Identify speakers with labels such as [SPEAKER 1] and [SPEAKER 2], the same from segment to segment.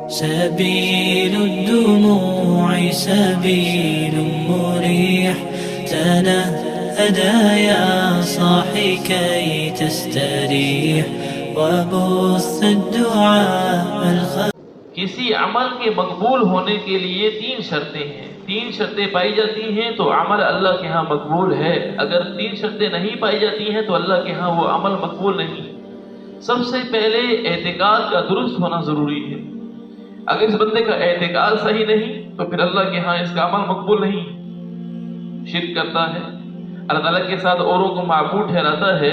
[SPEAKER 1] سبيل الدموع سبيل مريح تنهدى يا صاحي كي تستريح وبث الدعاء
[SPEAKER 2] کسی عمل کے مقبول ہونے کے لیے 3 شرطیں ہیں. 3 شرطیں پائی جاتی ہیں تو عمل اللہ کے ہاں مقبول ہے. اگر 3 شرطیں نہیں پائی جاتی ہیں تو اللہ کے ہاں وہ عمل مقبول نہیں. سب سے پہلے اعتقاد کا درست ہونا ضروری ہے. اگر اس بندے کا اعتقاد صحیح نہیں تو پھر اللہ کے ہاں اس کا عمل مقبول نہیں. شرک کرتا ہے, اللہ تعالیٰ کے ساتھ اوروں کو معبود ٹھہراتا ہے,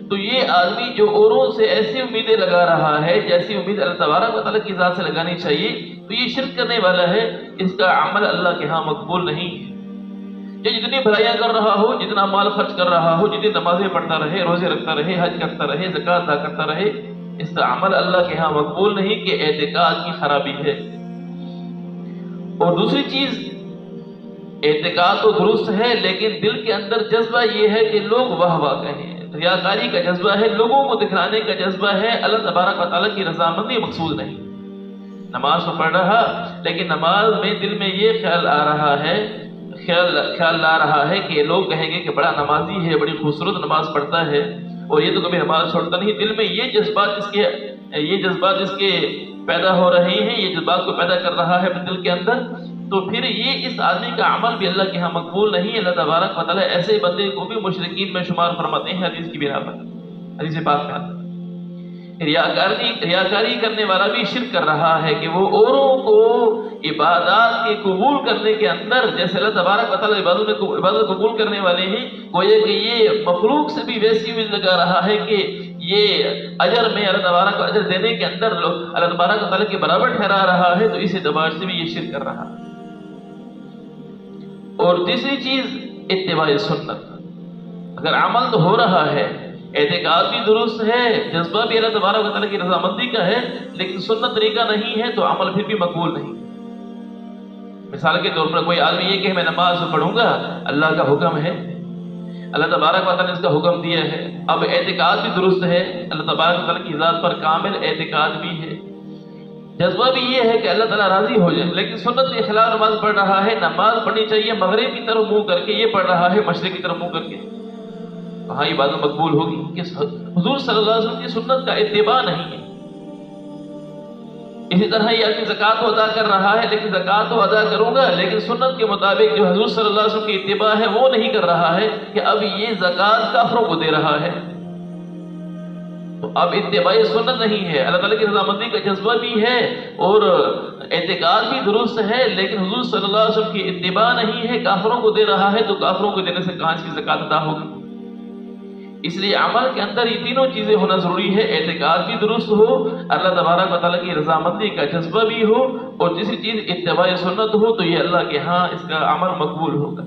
[SPEAKER 2] تو یہ آدمی جو اوروں سے ایسی امیدیں لگا رہا ہے جیسی امید اللہ تبارک و تعالیٰ کی ذات سے لگانی چاہیے, تو یہ شرک کرنے والا ہے. اس کا عمل اللہ کے ہاں مقبول نہیں ہے. یہ جتنی بھلائیاں کر رہا ہو, جتنا مال خرچ کر رہا ہو, جتنی نمازیں پڑھتا رہے, روزے رکھتا رہے, حج کرتا رہے, زکوٰۃ ادا کرتا رہے, اس کا عمل اللہ کے ہاں مقبول نہیں کہ اعتقاد کی خرابی ہے. اور دوسری چیز, اعتقاد تو درست ہے لیکن دل کے اندر جذبہ یہ ہے کہ لوگ واہ واہ کہیں. ریاکاری کا جذبہ ہے, لوگوں کو دکھلانے کا جذبہ ہے. اللہ تبارک و تعالیٰ کی رضامندی مقصود نہیں. نماز تو پڑھ رہا لیکن نماز میں دل میں یہ خیال آ رہا ہے, خیال لا رہا ہے کہ لوگ کہیں گے کہ بڑا نمازی ہے, بڑی خوبصورت نماز پڑھتا ہے, اور یہ تو کبھی نماز چھوڑتا نہیں. دل میں یہ جذبات اس کے پیدا ہو رہے ہیں, یہ جذبات کو پیدا کر رہا ہے اپنے دل کے اندر, تو پھر یہ اس آدمی کا عمل بھی اللہ کے ہاں مقبول نہیں. اللہ تبارک و تعالیٰ ایسے بندے کو بھی مشرکین میں شمار فرماتے ہیں حدیث کی بنا پر. حدیث پاک میں آتا ہے ریاکاری کرنے والا بھی شرک کر رہا ہے کہ وہ اوروں کو عبادات کے قبول کرنے کے اندر, جیسے اللہ تبارک و تعالیٰ عبادت قبول کرنے والے ہیں, گویا کہ یہ مخلوق سے بھی ویسی امید لگا رہا ہے کہ یہ اجر میں اللہ تبارک کو اجر دینے کے اندر اللہ تبارک و تعالیٰ کے برابر ٹھہرا رہا ہے, تو اس اعتبار سے بھی یہ شرک کر رہا ہے. اور تیسری چیز, اتباع سنت. اگر عمل تو ہو رہا ہے, اعتقاد بھی درست ہے, جذبہ بھی اللہ تبارک و تعالیٰ کی رضامندی کا ہے, لیکن سنت طریقہ نہیں ہے تو عمل پھر بھی مقبول نہیں. مثال کے طور پر کوئی آدمی یہ کہ میں نماز پڑھوں گا, اللہ کا حکم ہے, اللہ تبارک و تعالیٰ نے اس کا حکم دیا ہے. اب اعتقاد بھی درست ہے, اللہ تبارک و تعالیٰ کی ذات پر کامل اعتقاد بھی ہے, جذبہ بھی یہ ہے کہ اللہ تعالیٰ راضی ہو جائے, لیکن سنت کے خلاف نماز پڑھ رہا ہے. نماز پڑھنی چاہیے مغرب کی طرف منہ کر کے, یہ پڑھ رہا ہے مشرق کی طرف منہ کر کے. وہاں عبادت مقبول ہوگی کہ حضور صلی اللہ علیہ وسلم کی سنت کا اتباع نہیں ہے. اسی طرح یہ آدمی زکوٰۃ ادا کر رہا ہے, لیکن زکوٰۃ تو ادا کروں گا لیکن سنت کے مطابق جو حضور صلی اللہ علیہ وسلم کی اتباع ہے وہ نہیں کر رہا ہے, کہ اب یہ زکوٰۃ کافروں کو دے رہا ہے, تو اب اتباع سنت نہیں ہے. اللہ تعالیٰ کی رضامندی کا جذبہ بھی ہے اور اعتقاد بھی درست ہے, لیکن حضور صلی اللہ علیہ وسلم کی اتباع نہیں ہے, کافروں کو دے رہا ہے, تو کافروں کو دینے سے کہاں اس کی زکوٰۃ ادا ہوگی. اس لیے عمل کے اندر یہ تینوں چیزیں ہونا ضروری ہے. اعتقاد بھی درست ہو, اللہ تبارک و تعالیٰ کی رضامندی کا جذبہ بھی ہو, اور تیسری چیز اتباع سنت ہو, تو یہ اللہ کے ہاں اس کا عمل مقبول ہوگا.